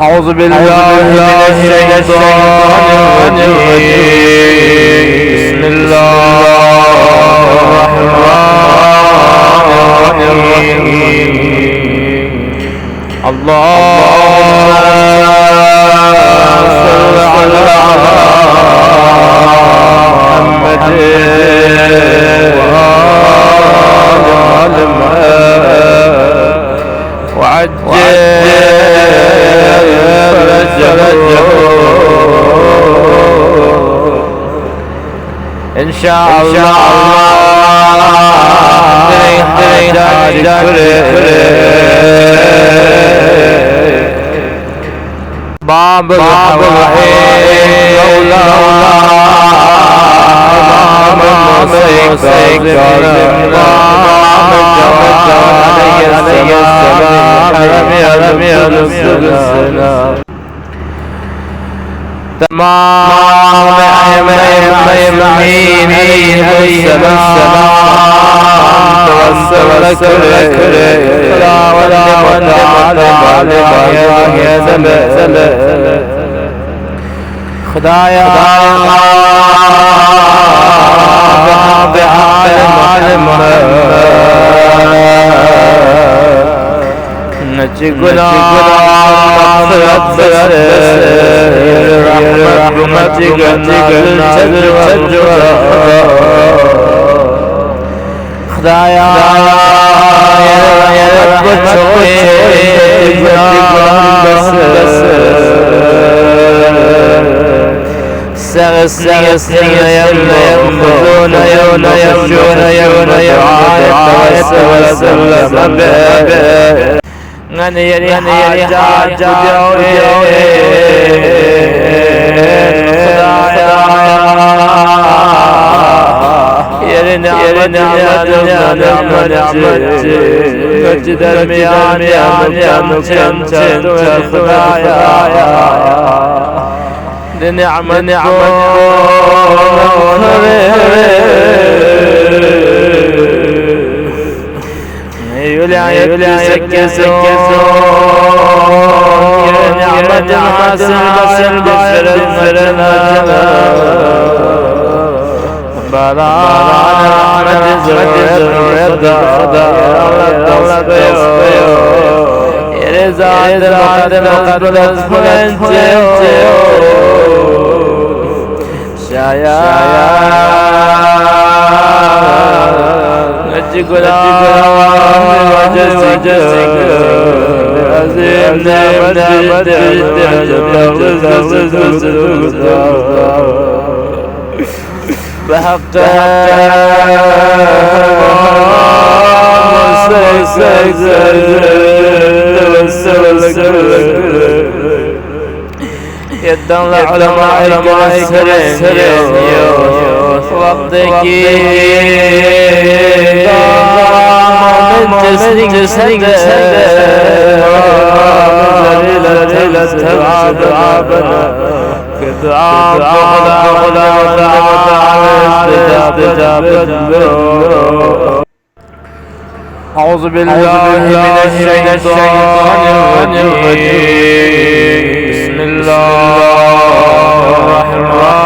أعوذ بالله من الشيطان الرجيم. بسم الله الرحمن الرحيم. اللهم صل على محمد وآل محمد وعجل إن شاء الله باب الحوائج تمام أجمعين السلام توسل لك ولا خدايا بعالم نجي غلام رحمتك خدايا يا رب سغسني يمضون يمشون يتوسل غني حاجات مجد الميان لنعمة يلا سكسون يا نعمة حسن بسرنا برانا مجزر رضا رضا المقدس شايا نجي غلام وجسك عظيم نعمة بحق يدن العلماء السرين وقتك من جسد تعبنا كدعاب أعوذ بالله من الشيطان الرجيم. بسم الله الرحمن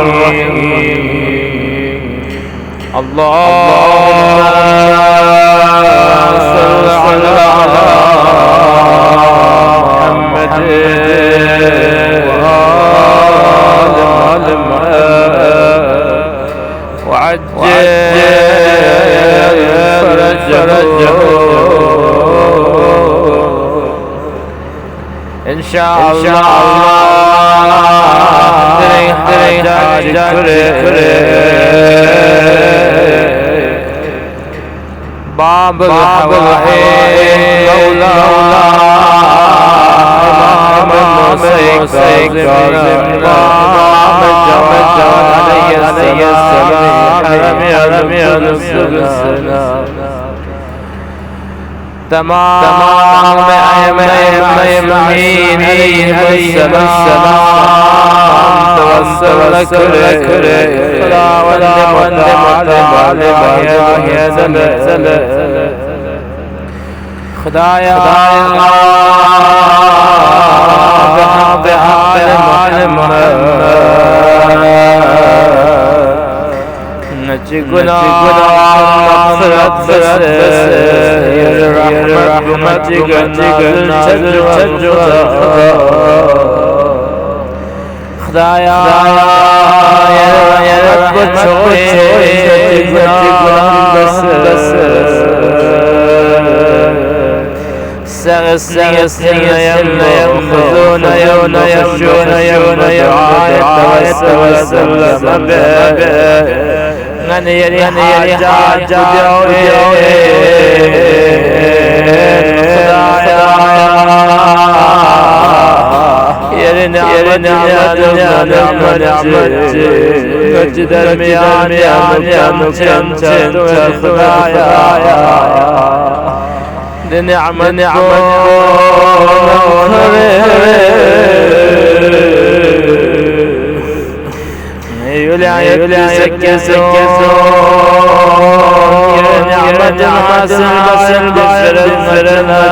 الرحيم. اللهم صل على محمد وآل محمد وعجل فرجه إن شاء الله باب الحوائج تمام أجمعين السلام توسل لك خدايا بحق آل محمد نجي گناه مغفرت بسر رحمت نازل چجو خدایا رحمت بچوئے نجی گناه بسر سغسين يأخذون يمشون توسل من يلي حاجات يلي نعمت نجد الميان لنعمة يولع يسكسون نعمة حسن بسرنا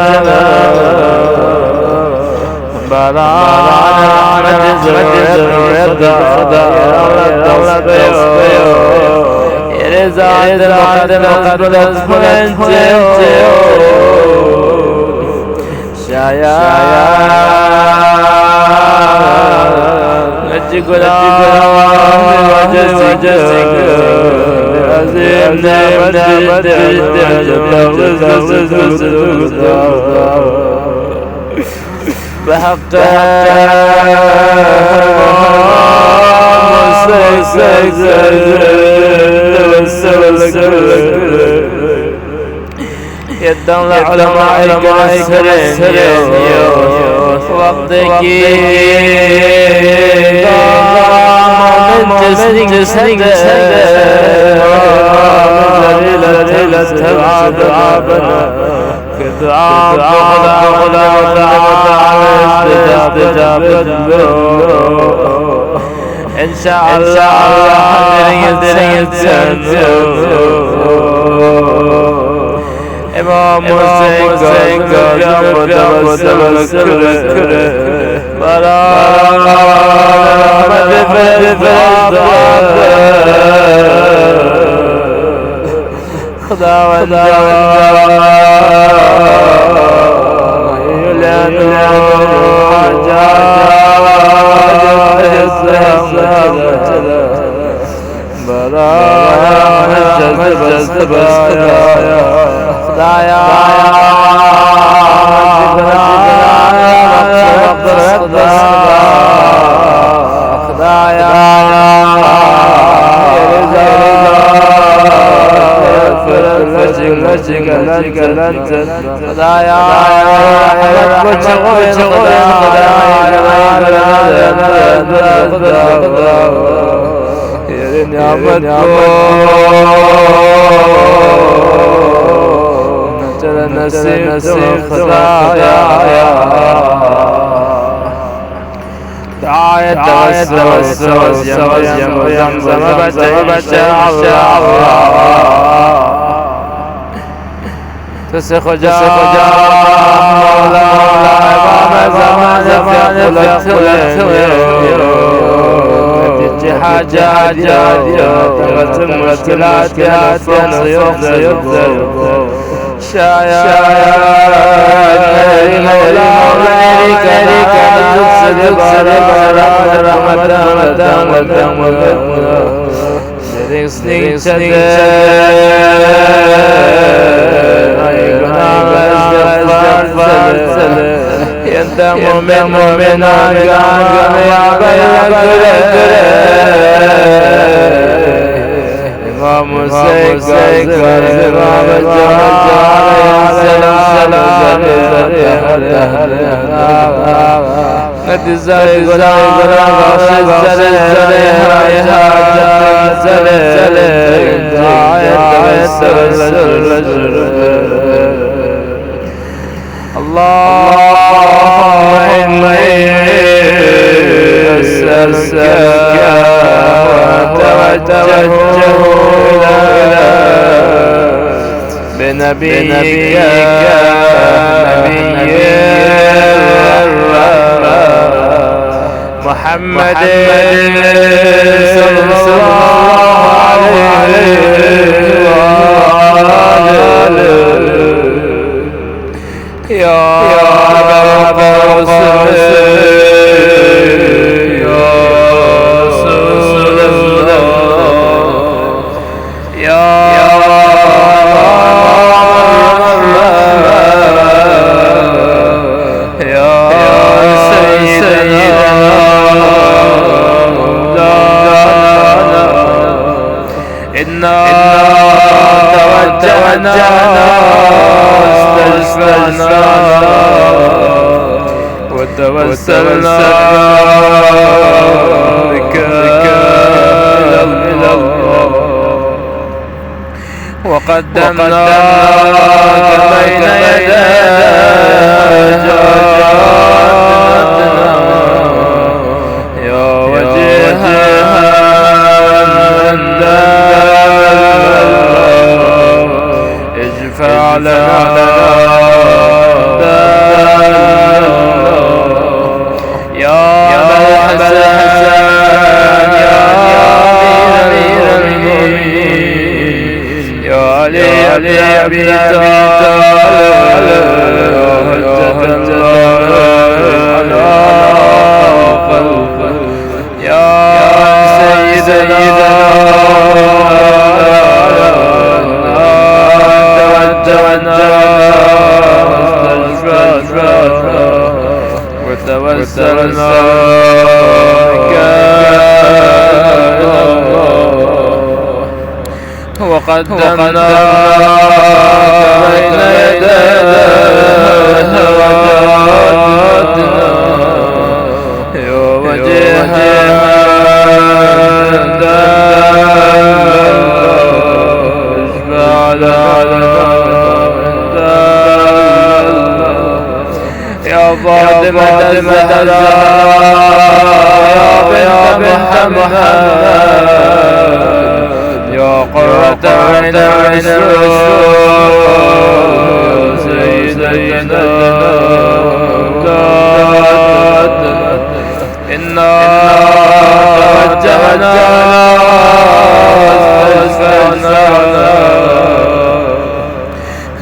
برانا مجزور خدا يرزاد المقدس فلنجيو شايا نجي قلام وجسك عظيم نعمت بحق يدن لعلمائك السرين وقتك من جسد ليلة تعبنا كدعاء خدا إن شاء الله إمام حسين قام وتوسل برا خدا يلان خدايا نسيب خدايا دعاية توسل يمزم بشاء الله تسخ جاء مولا إمام زمان نتيجة حاجات تغتم وكلات يفضل شايا مولا كريك نفسد يندم من عقام يا إمام حسين إمام اللهم إني أسألك وأتوجه إليك بنبيك نبي محمد صلى الله عليه يا أبا القاسم يا رسول الله يا إنا توجهنا واستشفعنا وتوسلنا بك إلى الله وقدمناك بين يدي جنتنا يا وجيها اشفع لنا يا أبا الحسن يا أمير المؤمنين يا علي بن أبي طالب يا حجة الله يا سيدنا وتوسلنا بك إلى الله وقدمناك بين يدي وجهاتنا يا وجيها اشفع لنا يا فاطمة الزهراء يا بنت محمد يا قرة عين الرسول سيدنا إنا توجهنا واستشفعنا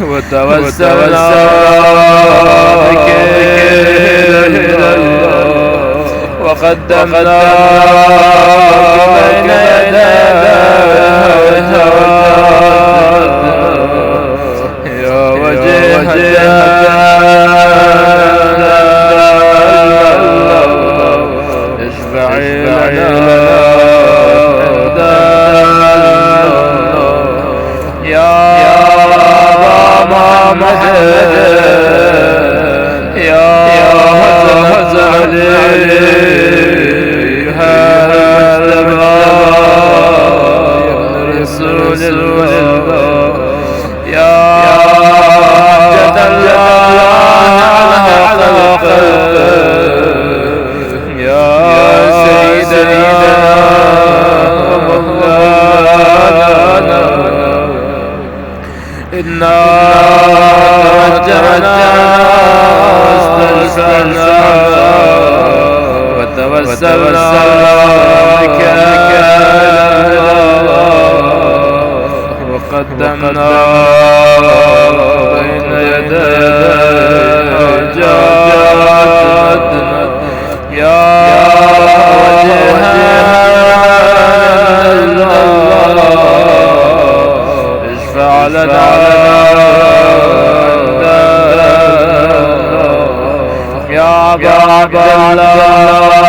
وتوسلنا بك إلى الله وقدمنا بين يدي يا وجيها اشفعي لنا يا محمد يا هزع هذا رسول الله يا حجة الله على خلقه يا سيدنا ومولانا إنا توجهنا واستشفعنا وتوسلنا بك إلى الله وقدمنا بين يدي حاجاتنا يا وجيها اشفع لنا يا عبد الله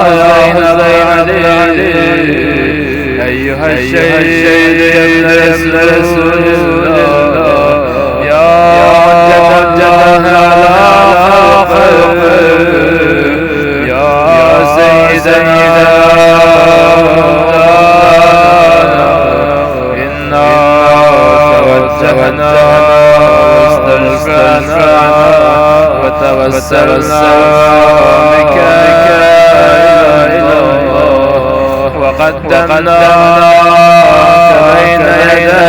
حسين علي أيها الشهيد ابن رسول الله يا حجة الله خلقه يا سيدنا إنا توجهنا واستشفعنا وتوسلنا بك إلى الله وقدمناك بين يدي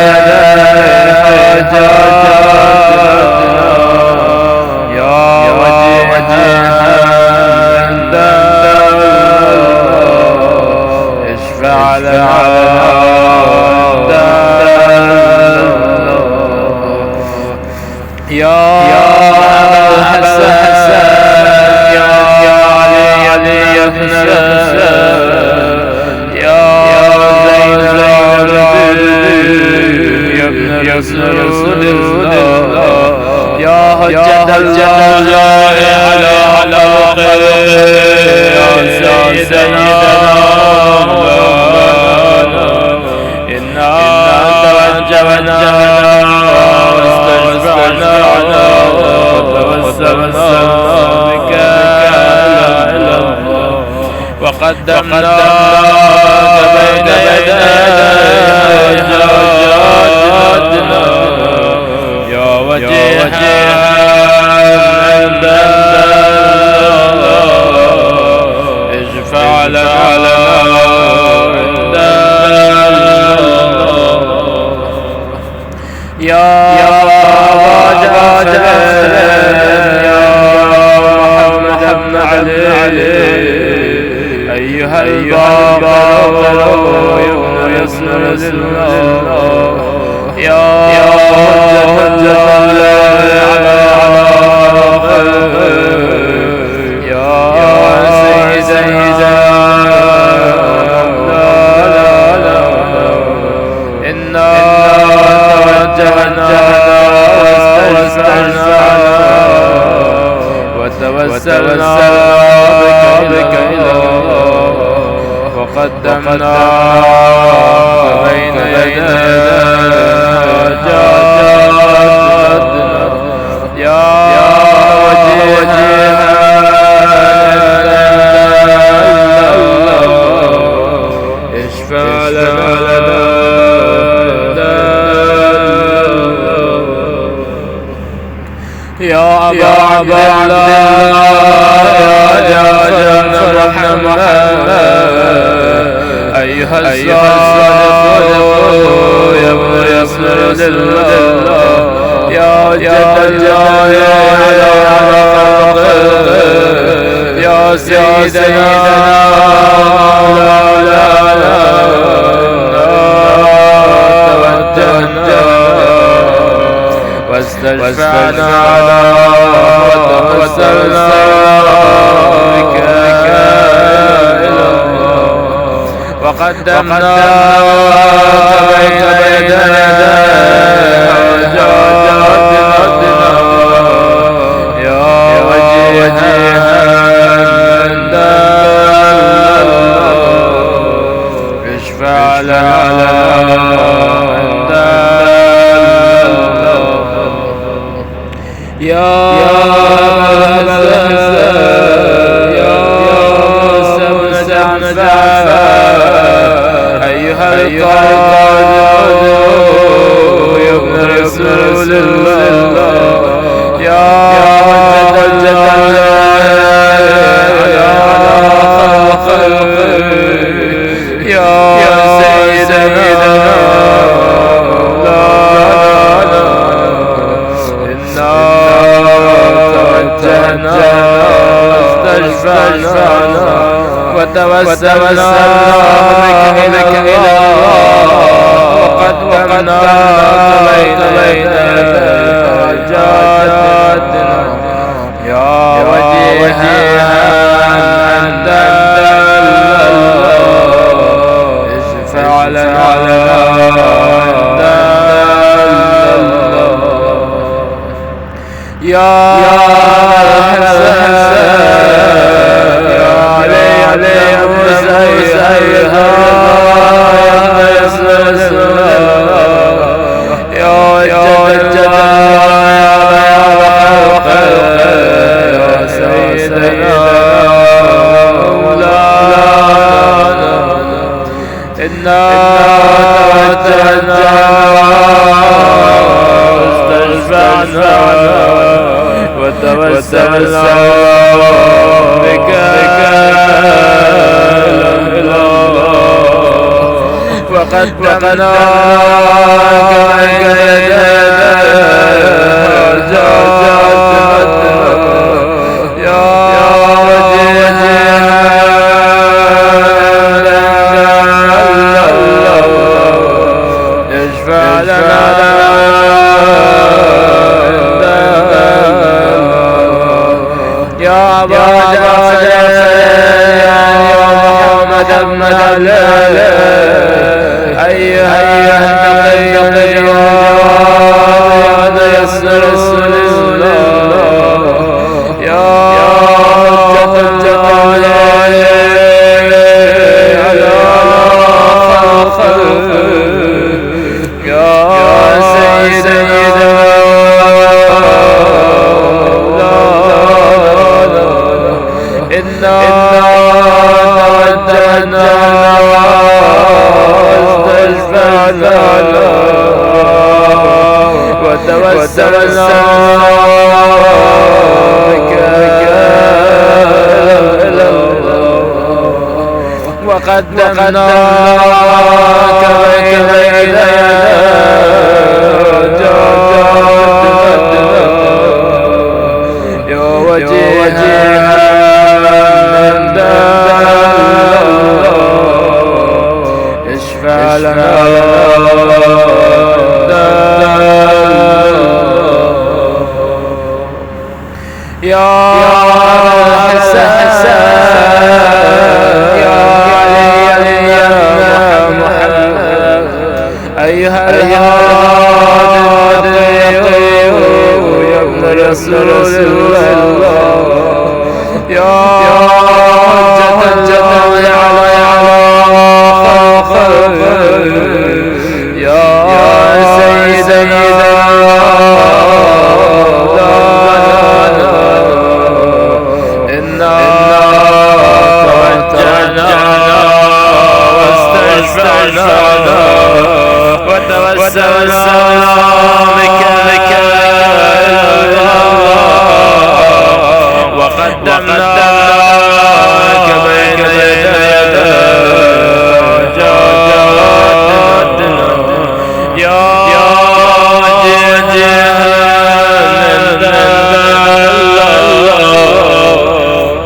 يا وجيها عند اشفع لنا يا حسن يا علي بن الحسن يا زين العابدين يا ابن رسول الله يا حجة الله على خلقه يا سيدنا إنا توجهنا واستشفعنا وتوسلنا بك إلى الله وقدمنا بين يدي حاجاتنا يا وجيها عند اشفع لنا عند يا محمد بن علي أيها الباقر يا رسول الله يا حجة الله على خلقه يا سيدنا إنا توجهنا واستشفعنا وتوسلنا بك إلى الله وقدمنا بين يدي حاجاتنا يا وجيها اشفع لنا يا أبا عبد الله يا جعفر محمد أيها الصادق يا ابن رسول الله يا جد الله على خلقه يا سيدنا واستشفعنا وتوسلنا بك إلى الله وقدمنا بين يدي حاجاتنا يا وجيها عند اشفع لنا يا أيها القائد يا ابن رسول الله يا حجة الله على خلقه يا سيدنا واستشفعنا وتوسلنا بك إلى الله وقدمنا بين حاجاتنا يا وجيها عند اشفع لنا يا حسن يا علي يا جد يا سيدنا مولانا إنا توجهنا واستشفعنا وتوسلنا بك إلى الله وقدمناك بين يدي بعد محمد بن علي أيها النقي هذا يسر الله يا حجة علي على خلق يا سيدنا إنا توجهنا واستشفعنا وتوسلنا بك إلى الله وقدمناك بين يا وجيها اشفع لنا يا حسن يا علي يا محمد أيها الهادي يا ابن رسول الله يا حجة على خلق يا سيدنا إنا توجهنا واستشفعنا وتوسلنا بك وقدمناك بين يدي يا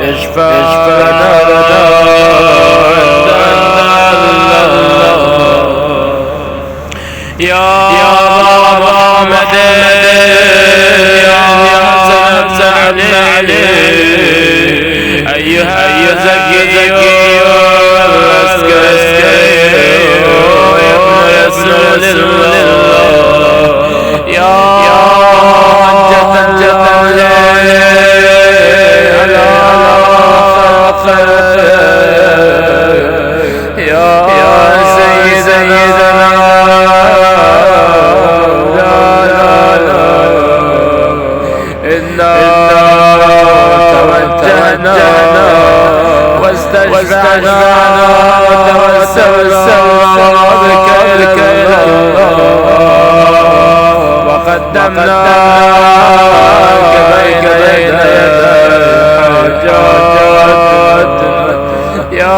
اشفع يا محمد يا حسن علي أيها الزكي العسكري يا ابن رسول الله يا حجة علي على خلق يا سيدنا إنا توجهنا واستشفعنا وتوسلنا بك وقدمناك بين يدي الحاجات يا